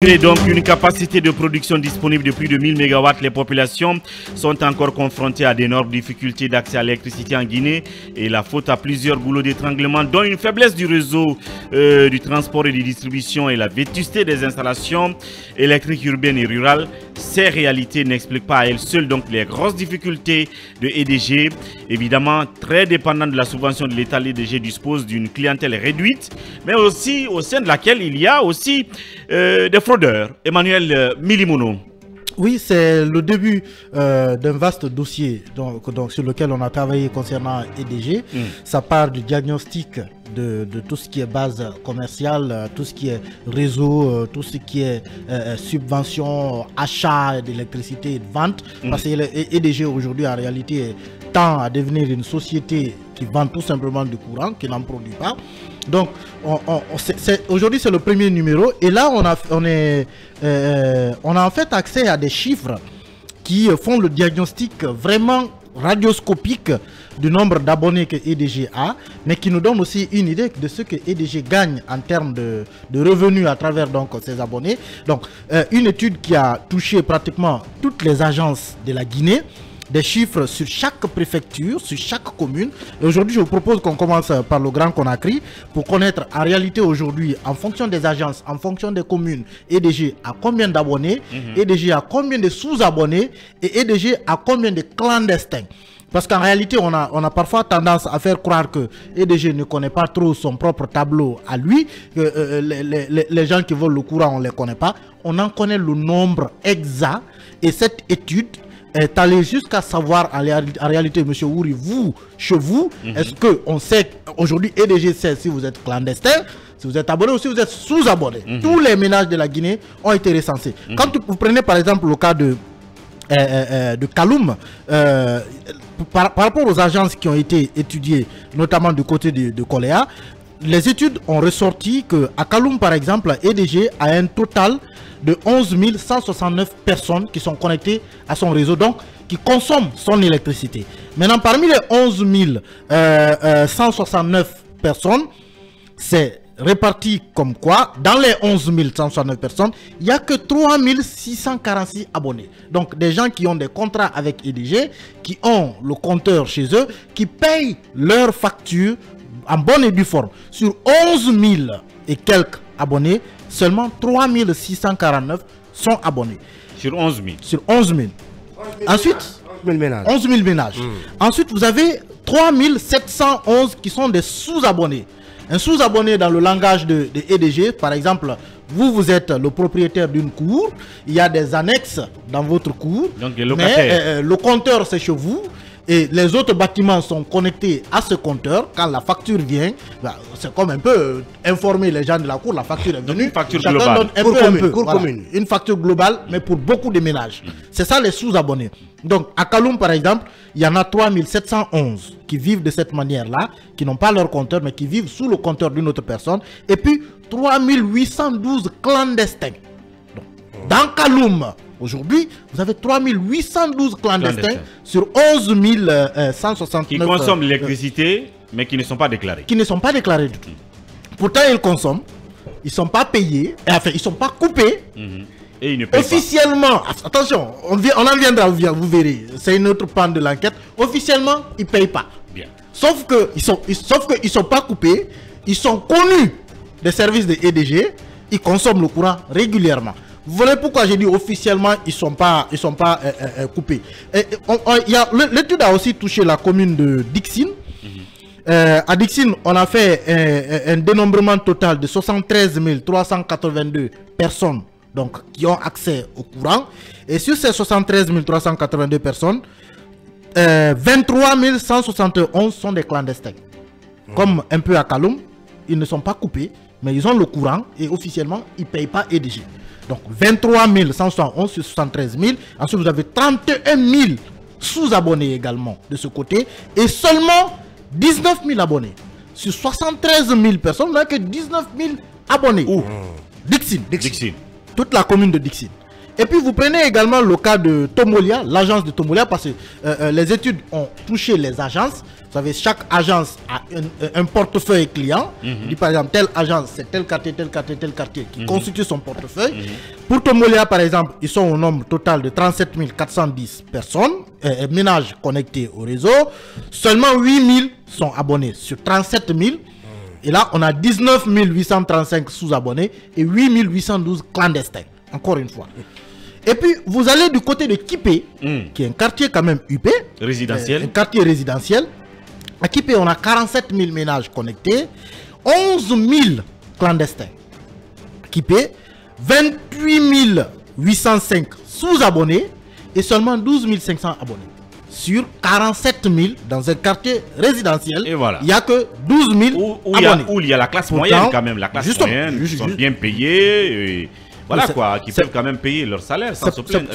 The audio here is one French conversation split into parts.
Et donc une capacité de production disponible de plus de 1000 MW, les populations sont encore confrontées à d'énormes difficultés d'accès à l'électricité en Guinée et la faute à plusieurs goulots d'étranglement dont une faiblesse du réseau du transport et de distribution et la vétusté des installations électriques urbaines et rurales. Ces réalités n'expliquent pas à elles seules donc les grosses difficultés de EDG. Évidemment très dépendant de la subvention de l'État, l'EDG dispose d'une clientèle réduite mais aussi au sein de laquelle il y a aussi des fraudeurs. Emmanuel Milimono. Oui, c'est le début d'un vaste dossier donc, sur lequel on a travaillé concernant EDG. Ça part du diagnostic de tout ce qui est base commerciale, tout ce qui est réseau, tout ce qui est subvention, achat d'électricité et de vente. Parce que EDG aujourd'hui en réalité tend à devenir une société qui vend tout simplement du courant, qui n'en produit pas. Donc aujourd'hui c'est le premier numéro et là on a en fait accès à des chiffres qui font le diagnostic vraiment radioscopique du nombre d'abonnés que EDG a, mais qui nous donne aussi une idée de ce que EDG gagne en termes de revenus à travers donc ses abonnés. Donc une étude qui a touché pratiquement toutes les agences de la Guinée, des chiffres sur chaque préfecture, sur chaque commune. Et aujourd'hui, je vous propose qu'on commence par le Grand Conakry pour connaître en réalité aujourd'hui, en fonction des agences, en fonction des communes, EDG a combien d'abonnés, EDG a combien de sous-abonnés et EDG a combien de clandestins. Parce qu'en réalité, on a parfois tendance à faire croire que EDG ne connaît pas trop son propre tableau à lui, que les gens qui volent le courant, on ne les connaît pas. On en connaît le nombre exact et cette étude est allé jusqu'à savoir en réalité, monsieur Wouri, vous, chez vous, est-ce qu'on sait aujourd'hui, EDG sait si vous êtes clandestin, si vous êtes abonné ou si vous êtes sous-abonné. Tous les ménages de la Guinée ont été recensés. Quand vous prenez par exemple le cas de Kaloum, par rapport aux agences qui ont été étudiées, notamment du côté de Koléa, les études ont ressorti qu'à Kaloum, par exemple, EDG a un total de 11 169 personnes qui sont connectées à son réseau, donc qui consomment son électricité. Maintenant, parmi les 11 169 personnes, c'est réparti comme quoi, dans les 11 169 personnes, il n'y a que 3 646 abonnés. Donc, des gens qui ont des contrats avec EDG, qui ont le compteur chez eux, qui payent leurs factures en bonne et due forme. Sur 11 000 et quelques abonnés, seulement 3 649 sont abonnés. Sur 11 000. Sur 11 000. Ensuite, 11 000 ménages. Ensuite, vous avez 3 711 qui sont des sous-abonnés. Un sous-abonné dans le langage de EDG, par exemple, vous êtes le propriétaire d'une cour, il y a des annexes dans votre cour, donc mais le compteur c'est chez vous. Et les autres bâtiments sont connectés à ce compteur. Quand la facture vient, c'est comme un peu informer les gens de la cour, la facture est venue. Une facture globale. Une facture globale, mais pour beaucoup de ménages. C'est ça les sous-abonnés. Donc à Kaloum par exemple, il y en a 3 711 qui vivent de cette manière-là, qui n'ont pas leur compteur, mais qui vivent sous le compteur d'une autre personne. Et puis 3 812 clandestins. Donc, dans Kaloum, aujourd'hui, vous avez 3 812 clandestins sur 11 169. Qui consomment l'électricité, mais qui ne sont pas déclarés. Qui ne sont pas déclarés du tout. Pourtant, ils consomment, ils ne sont pas payés, enfin, ils ne sont pas coupés. Et ils ne payent officiellement, attention, on en viendra, vous verrez, c'est une autre panne de l'enquête. Officiellement, ils ne payent pas. Bien. Sauf qu'ils ne sont pas coupés, ils sont connus des services de EDG, ils consomment le courant régulièrement. Vous voyez pourquoi j'ai dit officiellement ils sont pas coupés. L'étude a aussi touché la commune de Dixine. À Dixine, on a fait un dénombrement total de 73 382 personnes donc, qui ont accès au courant. Et sur ces 73 382 personnes, 23 171 sont des clandestins. Comme un peu à Kaloum, ils ne sont pas coupés, mais ils ont le courant et officiellement, ils ne payent pas EDG. Donc 23 171 sur 73 000. Ensuite, vous avez 31 000 sous-abonnés également de ce côté. Et seulement 19 000 abonnés. Sur 73 000 personnes, vous n'avez que 19 000 abonnés. Où Dixine. Dixine. Toute la commune de Dixine. Et puis vous prenez également le cas de Tomolia, l'agence de Tomolia, parce que les études ont touché les agences. Vous savez, chaque agence a un portefeuille client. Il dit par exemple, telle agence, c'est tel quartier qui constitue son portefeuille. Pour Tomolia, par exemple, ils sont au nombre total de 37 410 personnes, ménages connectés au réseau. Seulement 8 000 sont abonnés sur 37 000. Et là, on a 19 835 sous-abonnés et 8 812 clandestins. Encore une fois. Et puis, vous allez du côté de Kipé, qui est un quartier quand même UP. Résidentiel. Un quartier résidentiel. À Kipé, on a 47 000 ménages connectés, 11 000 clandestins. À Kipé, 28 805 sous-abonnés et seulement 12 500 abonnés. Sur 47 000 dans un quartier résidentiel, et voilà. Il n'y a que 12 000 abonnés. Où il y a la classe moyenne quand même, la classe moyenne, qui sont bien payés, et voilà quoi, qui peuvent quand même payer leur salaire sans se plaindre.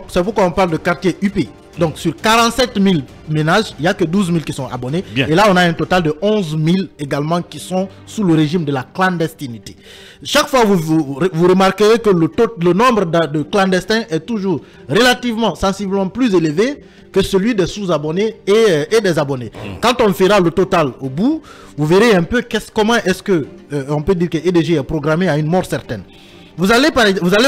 C'est pourquoi on parle de quartier UP. Donc sur 47 000 ménages, il n'y a que 12 000 qui sont abonnés. Bien. Et là, on a un total de 11 000 également qui sont sous le régime de la clandestinité. Chaque fois, vous remarquerez que le nombre de clandestins est toujours relativement, sensiblement plus élevé que celui des sous-abonnés et des abonnés. Quand on fera le total au bout, vous verrez un peu comment est-ce que on peut dire que EDG est programmé à une mort certaine. Vous allez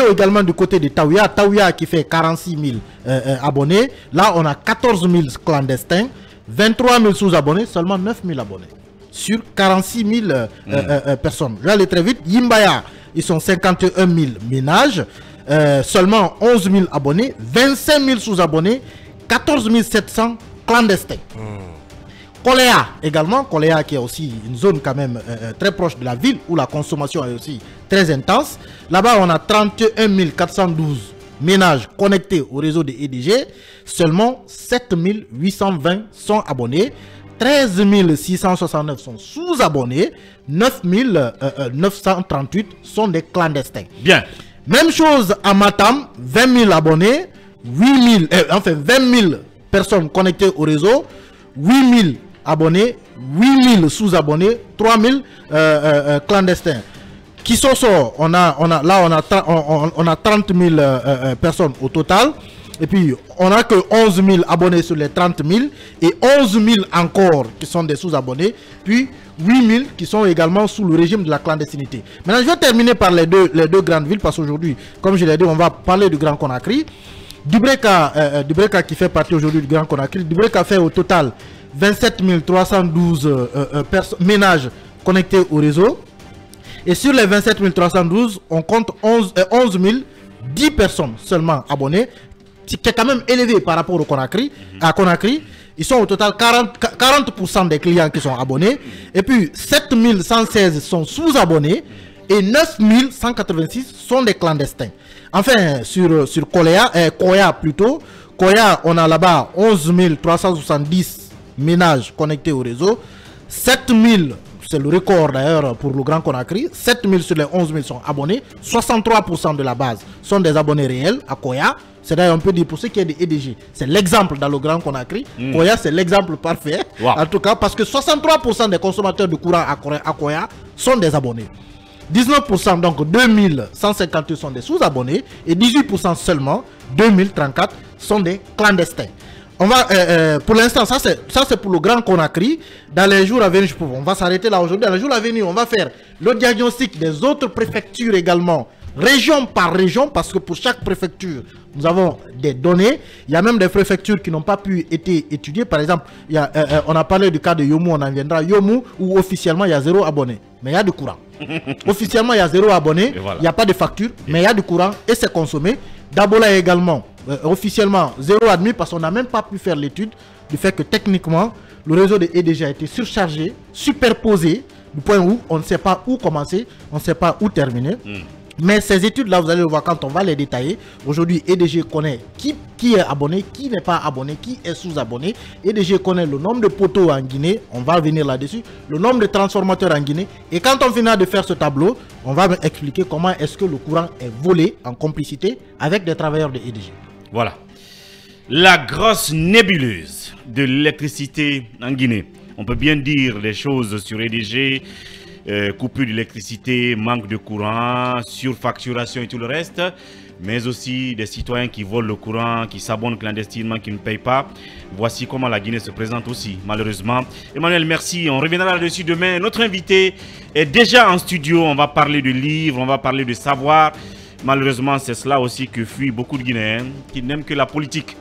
également du côté de Taouya. Taouya qui fait 46 000 abonnés. Là, on a 14 000 clandestins, 23 000 sous-abonnés, seulement 9 000 abonnés. Sur 46 000 personnes. Je vais aller très vite. Yimbaya, ils sont 51 000 ménages, seulement 11 000 abonnés, 25 000 sous-abonnés, 14 700 clandestins. Koléa également, Koléa qui est aussi une zone quand même très proche de la ville où la consommation est aussi très intense. Là-bas, on a 31 412 ménages connectés au réseau de EDG. Seulement 7 820 sont abonnés. 13 669 sont sous-abonnés. 9 938 sont des clandestins. Bien. Même chose à Matam, 20 000 abonnés, 20 000 personnes connectées au réseau, 8 000 abonnés, 8 000 sous-abonnés, 3 000 clandestins. Qui sont on a 30 000 personnes au total. Et puis, on n'a que 11 000 abonnés sur les 30 000 et 11 000 encore qui sont des sous-abonnés. Puis, 8 000 qui sont également sous le régime de la clandestinité. Maintenant, je vais terminer par les deux grandes villes parce qu'aujourd'hui, comme je l'ai dit, on va parler du Grand Conakry. Dubreka qui fait partie aujourd'hui du Grand Conakry. Dubreka fait au total 27 312 ménages connectés au réseau. Et sur les 27 312, on compte 11 10 personnes seulement abonnées, qui est quand même élevé par rapport au Conakry. À Conakry, ils sont au total 40% des clients qui sont abonnés. Et puis 7 116 sont sous-abonnés et 9 186 sont des clandestins. Enfin, sur Koya plutôt, Koya, on a là-bas 11 370 ménages connectés au réseau. 7 000, c'est le record d'ailleurs pour le Grand Conakry, 7 000 sur les 11 000 sont abonnés. 63% de la base sont des abonnés réels à Koya. C'est d'ailleurs, on peut dire pour ceux qui est des EDG, c'est l'exemple dans le Grand Conakry. Koya, c'est l'exemple parfait. Wow. En tout cas, parce que 63% des consommateurs de courant à Koya sont des abonnés. 19%, donc 2158 sont des sous-abonnés et 18% seulement, 2034 sont des clandestins. On va, pour l'instant, ça c'est pour le Grand Conakry. Dans les jours à venir, on va s'arrêter là aujourd'hui. Dans les jours à venir, on va faire le diagnostic des autres préfectures également, région par région, parce que pour chaque préfecture, nous avons des données. Il y a même des préfectures qui n'ont pas pu être étudiées. Par exemple, on a parlé du cas de Yomu, on en viendra. Yomu, où officiellement il y a 0 abonné, mais il y a du courant. Officiellement, il y a 0 abonné, voilà. Il n'y a pas de facture, mais il y a du courant et c'est consommé. Dabola également, officiellement 0 admis parce qu'on n'a même pas pu faire l'étude du fait que techniquement, le réseau de EDG a été surchargé, superposé, du point où on ne sait pas où commencer, on ne sait pas où terminer. Mais ces études-là, vous allez le voir quand on va les détailler. Aujourd'hui, EDG connaît qui est abonné, qui n'est pas abonné, qui est sous-abonné. EDG connaît le nombre de poteaux en Guinée, on va revenir là-dessus, le nombre de transformateurs en Guinée. Et quand on finira de faire ce tableau, on va expliquer comment est-ce que le courant est volé en complicité avec des travailleurs de EDG. Voilà. La grosse nébuleuse de l'électricité en Guinée. On peut bien dire les choses sur EDG. coupure d'électricité, manque de courant, surfacturation et tout le reste, mais aussi des citoyens qui volent le courant, qui s'abonnent clandestinement, qui ne payent pas. Voici comment la Guinée se présente aussi, malheureusement. Emmanuel, merci. On reviendra là-dessus demain. Notre invité est déjà en studio. On va parler de livres, on va parler de savoir. Malheureusement, c'est cela aussi que fuient beaucoup de Guinéens qui n'aiment que la politique.